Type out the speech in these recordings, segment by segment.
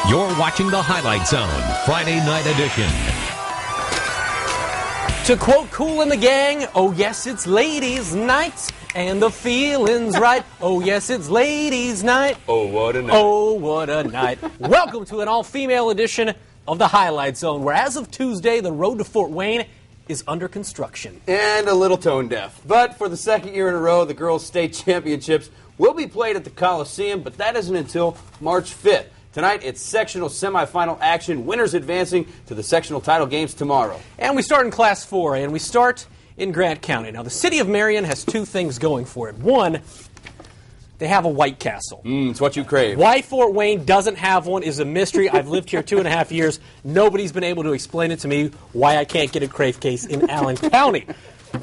You're watching the Highlight Zone, Friday night edition. To quote Kool and the Gang, oh yes, it's ladies' night, and the feeling's right. Oh yes, it's ladies' night. Oh, what a night. Oh, what a night. Welcome to an all-female edition of the Highlight Zone, where as of Tuesday, the road to Fort Wayne is under construction. And a little tone deaf. But for the second year in a row, the girls' state championships will be played at the Coliseum, but that isn't until March 5th. Tonight, it's sectional semifinal action. Winners advancing to the sectional title games tomorrow. And we start in Class 4A, and we start in Grant County. Now, the city of Marion has two things going for it. One, they have a White Castle. It's what you crave. Why Fort Wayne doesn't have one is a mystery. I've lived here 2.5 years. Nobody's been able to explain it to me why I can't get a crave case in Allen County.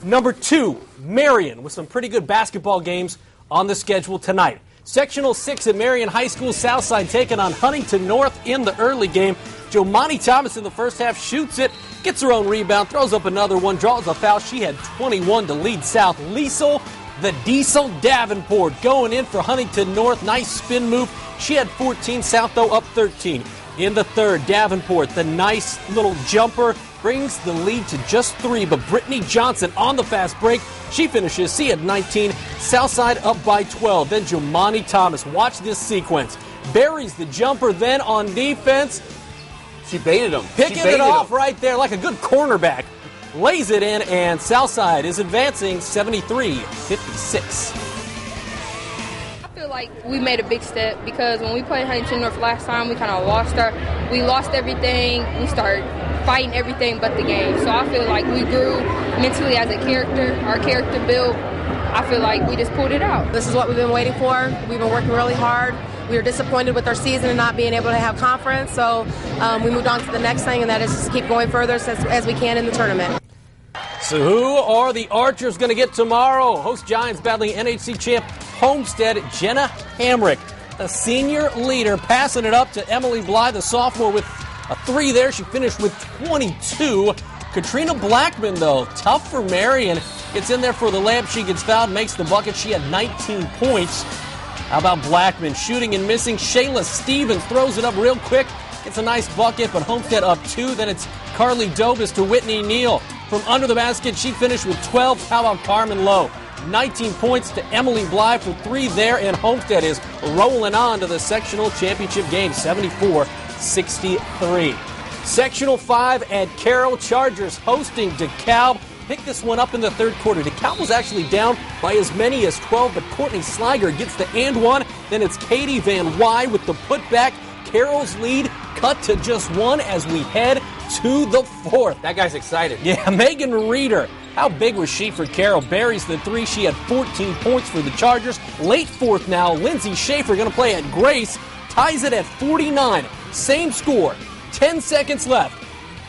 Number two, Marion, with some pretty good basketball games on the schedule tonight. Sectional 6 at Marion High School Southside taking on Huntington North in the early game. Jomani Thomas in the first half shoots it, gets her own rebound, throws up another one, draws a foul. She had 21 to lead South. Liesel, the Diesel Davenport, going in for Huntington North. Nice spin move. She had 14. South, though, up 13. In the third, Davenport, the nice little jumper, brings the lead to just 3, but Brittany Johnson on the fast break. She finishes. She had 19. Southside up by 12. Then Jomani Thomas. Watch this sequence. Buries the jumper. Then on defense, She baited him. picking it off right there like a good cornerback. Lays it in, and Southside is advancing 73-56. I feel like we made a big step because when we played Huntington North last time, we kind of lost everything. We started fighting everything but the game. So I feel like we grew mentally as a character. Our character built. I feel like we just pulled it out. This is what we've been waiting for. We've been working really hard. We were disappointed with our season and not being able to have conference. So we moved on to the next thing, and that is just keep going further as we can in the tournament. So who are the Archers going to get tomorrow? Host Giants battling NHC champ Homestead. Jenna Hamrick, the senior leader, passing it up to Emily Bly, the sophomore, with a 3 there. She finished with 22. Katrina Blackman, though, tough for Marion. Gets in there for the layup. She gets fouled, makes the bucket. She had 19 points. How about Blackman shooting and missing? Shayla Stevens throws it up real quick. Gets a nice bucket, but Homestead up 2. Then it's Carly Dobis to Whitney Neal. From under the basket, she finished with 12. How about Carmen Lowe? 19 points to Emily Bly for 3 there, and Homestead is rolling on to the sectional championship game, 74-63. Sectional 5 at Carroll. Chargers hosting DeKalb. Picked this one up in the third quarter. DeKalb was actually down by as many as 12, but Courtney Sliger gets the and one. Then it's Katie Van Wy with the putback. Carroll's lead cut to just 1 as we head to the fourth. That guy's excited. Yeah, Megan Reeder. How big was she for Carroll? Buries the 3. She had 14 points for the Chargers. Late fourth now. Lindsay Schaefer going to play at Grace. Ties it at 49. Same score. 10 seconds left.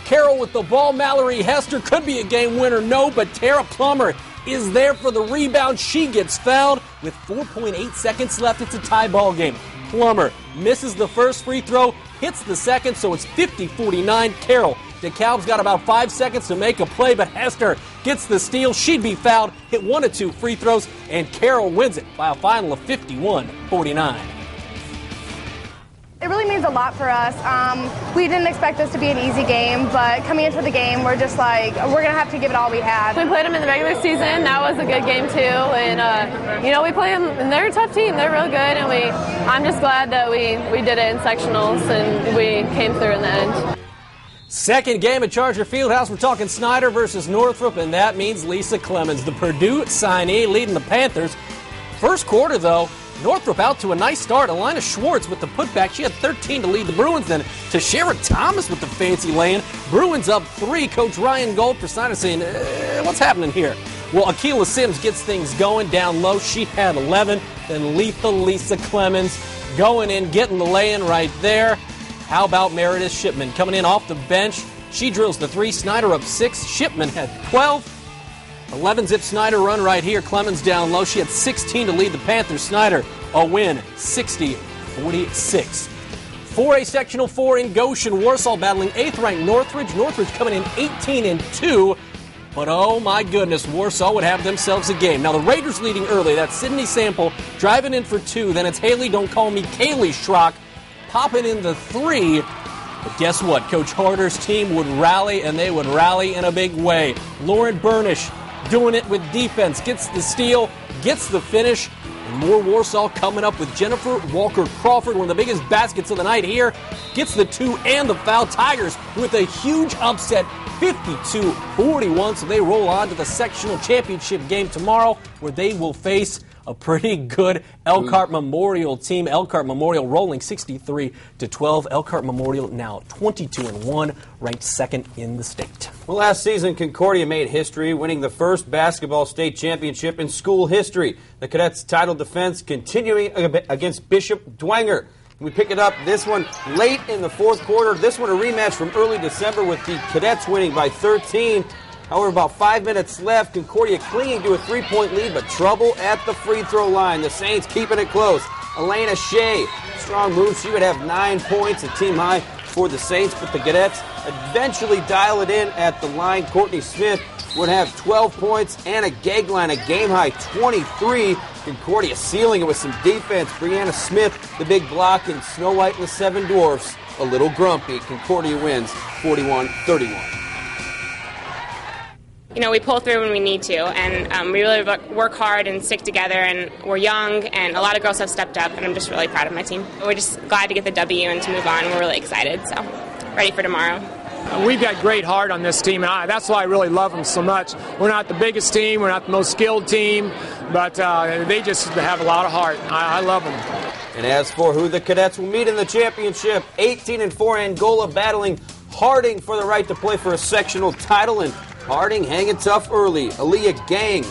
Carroll with the ball. Mallory Hester could be a game winner. No, but Tara Plummer is there for the rebound. She gets fouled with 4.8 seconds left. It's a tie ball game. Plummer misses the first free throw, hits the second, so it's 50-49 Carroll. DeKalb's got about 5 seconds to make a play, but Hester gets the steal. She'd be fouled, hit 1 of 2 free throws, and Carroll wins it by a final of 51-49. It really means a lot for us. We didn't expect this to be an easy game, but coming into the game, we're just like, we're going to have to give it all we had. We played them in the regular season. That was a good game, too. And, we play them, and they're a tough team. They're real good, and I'm just glad that we did it in sectionals, and we came through in the end. Second game at Charger Fieldhouse. We're talking Snider versus Northrop, and that means Lisa Clemens, the Purdue signee, leading the Panthers. First quarter, though, Northrop out to a nice start. Alina Schwartz with the putback. She had 13 to lead the Bruins. Then Tashara Thomas with the fancy lay-in. Bruins up 3. Coach Ryan Gold for Snider saying, what's happening here? Well, Akilah Sims gets things going down low. She had 11. Then lethal Lisa Clemens going in, getting the lay-in right there. How about Meredith Shipman coming in off the bench? She drills the 3. Snider up 6. Shipman had 12. 11-zip Snider run right here. Clemens down low. She had 16 to lead the Panthers. Snider a win, 60-46. 4A Sectional 4 in Goshen. Warsaw battling 8th-ranked Northridge. Northridge coming in 18-2. But oh my goodness, Warsaw would have themselves a game. Now the Raiders leading early. That's Sydney Sample driving in for 2. Then it's Haley, don't call me Kaylee Schrock, popping in the 3. But guess what? Coach Harder's team would rally, and they would rally in a big way. Lauren Burnish doing it with defense, gets the steal, gets the finish. And more Warsaw coming up with Jennifer Walker-Crawford, one of the biggest baskets of the night here. Gets the 2 and the foul. Tigers with a huge upset, 52-41. So they roll on to the sectional championship game tomorrow, where they will face a pretty good Elkhart Memorial team. Elkhart Memorial rolling 63-12. Elkhart Memorial now 22-1, ranked 2nd in the state. Well, last season, Concordia made history, winning the first basketball state championship in school history. The Cadets' title defense continuing against Bishop Dwenger. We pick it up, this one late in the 4th quarter. This one a rematch from early December with the Cadets winning by 13. However, about 5 minutes left. Concordia clinging to a 3-point lead, but trouble at the free throw line. The Saints keeping it close. Elena Shea, strong move. She would have 9 points, a team high for the Saints, but the Cadets eventually dial it in at the line. Courtney Smith would have 12 points. Anna Gagline, a game high 23. Concordia sealing it with some defense. Brianna Smith, the big block, and Snow White and the Seven Dwarfs a little grumpy. Concordia wins 41-31. You know, we pull through when we need to, and we really work hard and stick together, and we're young, and a lot of girls have stepped up, and I'm just really proud of my team. We're just glad to get the W and to move on. We're really excited, so ready for tomorrow. We've got great heart on this team, and that's why I really love them so much. We're not the biggest team, we're not the most skilled team, but they just have a lot of heart. I love them. And as for who the Cadets will meet in the championship, 18-4 Angola battling Harding for the right to play for a sectional title, and Harding hanging tough early. Aaliyah Gangs,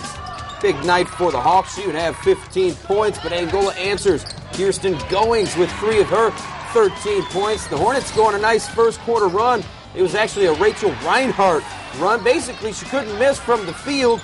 big night for the Hawks. She would have 15 points, but Angola answers. Kirsten Goings with 3 of her 13 points. The Hornets go on a nice first quarter run. It was actually a Rachel Reinhardt run. Basically, she couldn't miss from the field.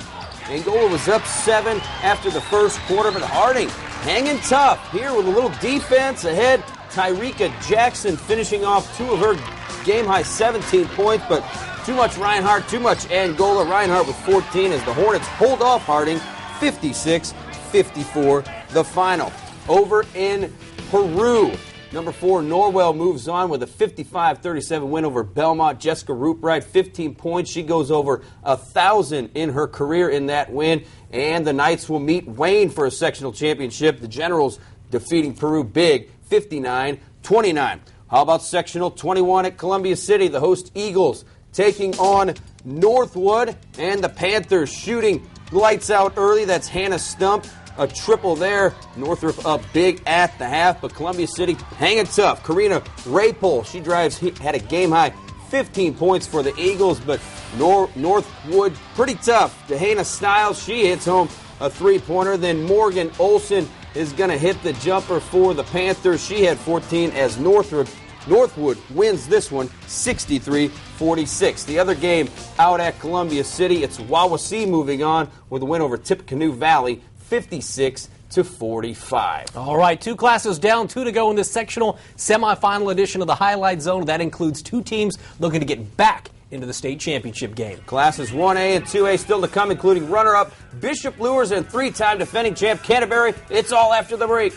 Angola was up 7 after the first quarter, but Harding hanging tough here with a little defense ahead. Tyreka Jackson finishing off 2 of her game-high 17 points, but too much Reinhardt, too much Angola. Reinhardt with 14 as the Hornets hold off Harding 56-54 the final. Over in Peru, number 4 Norwell moves on with a 55-37 win over Belmont. Jessica Ruprecht, 15 points. She goes over 1,000 in her career in that win. And the Knights will meet Wayne for a sectional championship. The Generals defeating Peru big, 59-29. How about sectional 21 at Columbia City? The host Eagles taking on Northwood, and the Panthers shooting lights out early. That's Hannah Stump, a triple there. Northrop up big at the half, but Columbia City hanging tough. Karina Rapol, she had a game-high 15 points for the Eagles, but Northwood pretty tough. Dehana Stiles, she hits home a three-pointer. Then Morgan Olson is going to hit the jumper for the Panthers. She had 14 as Northwood wins this one 63-46. The other game out at Columbia City, it's Wawasee moving on with a win over Tippecanoe Valley 56-45. All right, 2 classes down, 2 to go in this sectional semifinal edition of the Highlight Zone. That includes 2 teams looking to get back into the state championship game. Classes 1A and 2A still to come, including runner-up Bishop Luers and 3-time defending champ Canterbury. It's all after the break.